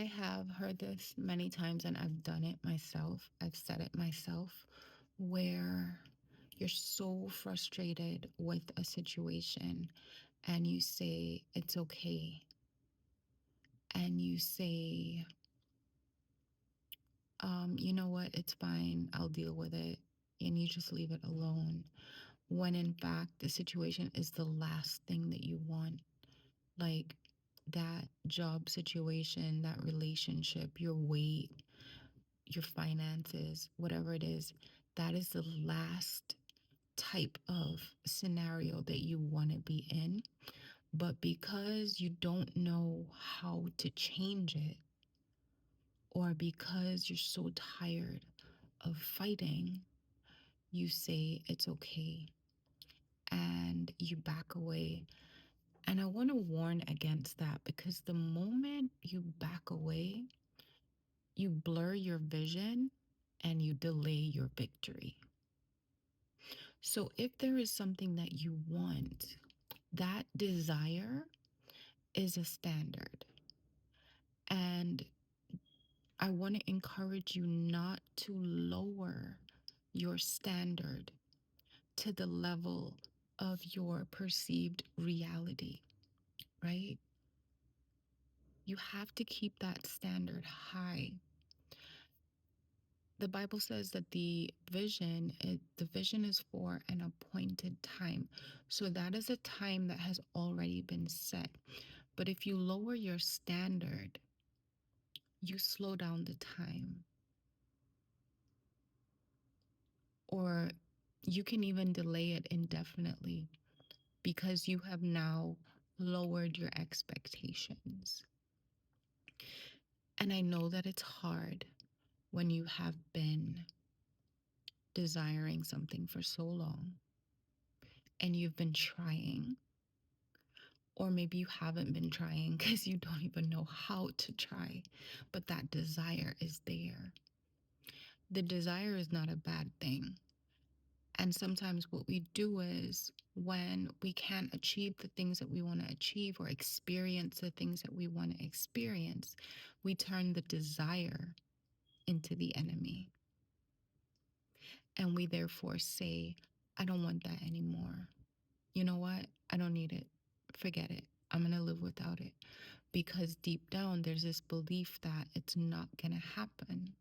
I have heard this many times and I've done it myself. I've said it myself where you're so frustrated with a situation and you say, it's okay. And you say, you know what, it's fine. I'll deal with it. And you just leave it alone. When in fact, the situation is the last thing that you want. Like that job situation, that relationship, your weight, your finances, whatever it is, that is the last type of scenario that you want to be in. But because you don't know how to change it, or because you're so tired of fighting, you say it's okay and you back away. And I want to warn against that because the moment you back away, you blur your vision and you delay your victory. So if there is something that you want, that desire is a standard. And I want to encourage you not to lower your standard to the level of your perceived reality, right? You have to keep that standard high. The Bible says that the vision is for an appointed time. So that is a time that has already been set. But if you lower your standard, you slow down the time, or you can even delay it indefinitely because you have now lowered your expectations. And I know that it's hard when you have been desiring something for so long and you've been trying, or maybe you haven't been trying because you don't even know how to try, but that desire is there. The desire is not a bad thing. And sometimes what we do is when we can't achieve the things that we want to achieve or experience the things that we want to experience, we turn the desire into the enemy. And we therefore say, I don't want that anymore. You know what? I don't need it. Forget it. I'm going to live without it. Because deep down, there's this belief that it's not going to happen.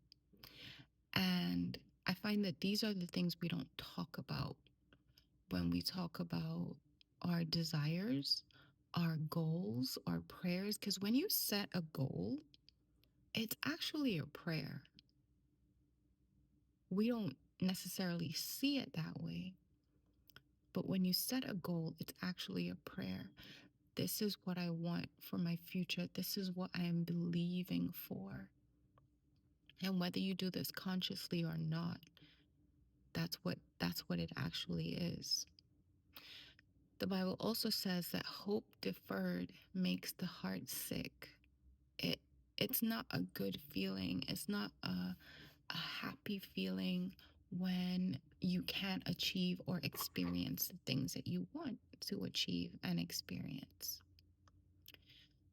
And I find that these are the things we don't talk about when we talk about our desires, our goals, our prayers. Because when you set a goal, it's actually a prayer. We don't necessarily see it that way. But when you set a goal, it's actually a prayer. This is what I want for my future. This is what I am believing for. And whether you do this consciously or not, that's what it actually is. The Bible also says that hope deferred makes the heart sick. It it's not a good feeling. It's not a happy feeling when you can't achieve or experience the things that you want to achieve and experience.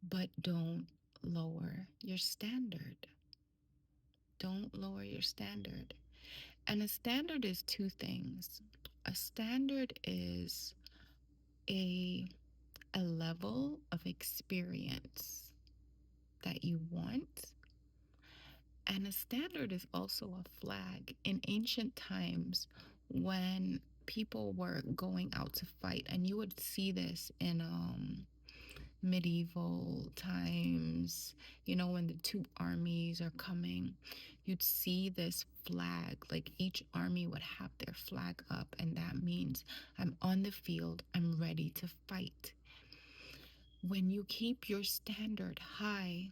But don't lower your standard. Don't lower your standard. And a standard is two things. A standard is a a level of experience that you want. And a standard is also a flag. In ancient times, when people were going out to fight, and you would see this in medieval times, when the two armies are coming, you'd see this flag. Like each army would have their flag up, and that means I'm on the field, I'm ready to fight. When you keep your standard high,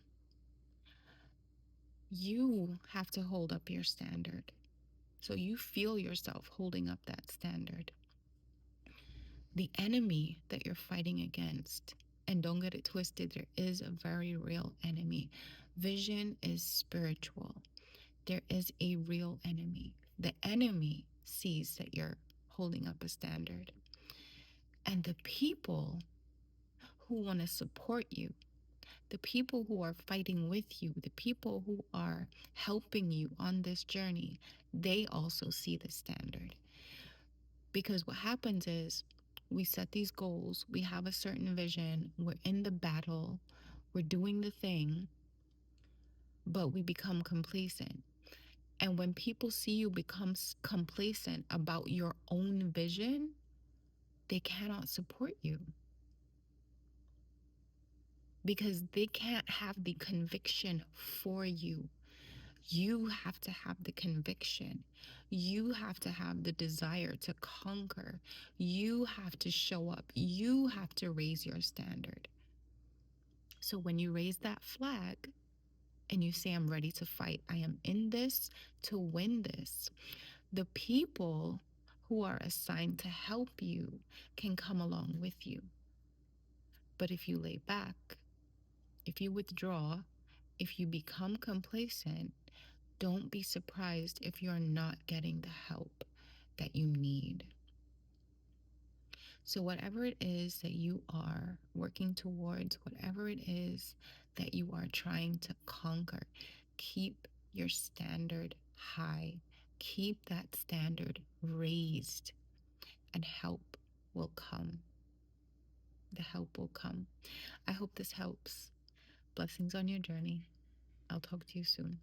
you have to hold up your standard. So you feel yourself holding up that standard. The enemy that you're fighting against, and don't get it twisted, there is a very real enemy. Vision is spiritual. There is a real enemy. The enemy sees that you're holding up a standard. And the people who want to support you, The people who are fighting with you, the people who are helping you on this journey, they also see the standard. Because what happens is we set these goals, we have a certain vision, we're in the battle, we're doing the thing, but we become complacent. And when people see you become complacent about your own vision, they cannot support you because they can't have the conviction for you. You have to have the conviction. You have to have the desire to conquer. You have to show up. You have to raise your standard. So when you raise that flag and you say, I'm ready to fight, I am in this to win this, the people who are assigned to help you can come along with you. But if you lay back, if you withdraw, if you become complacent, don't be surprised if you're not getting the help that you need. So, whatever it is that you are working towards, whatever it is that you are trying to conquer, keep your standard high. Keep that standard raised, and help will come. The help will come. I hope this helps. Blessings on your journey. I'll talk to you soon.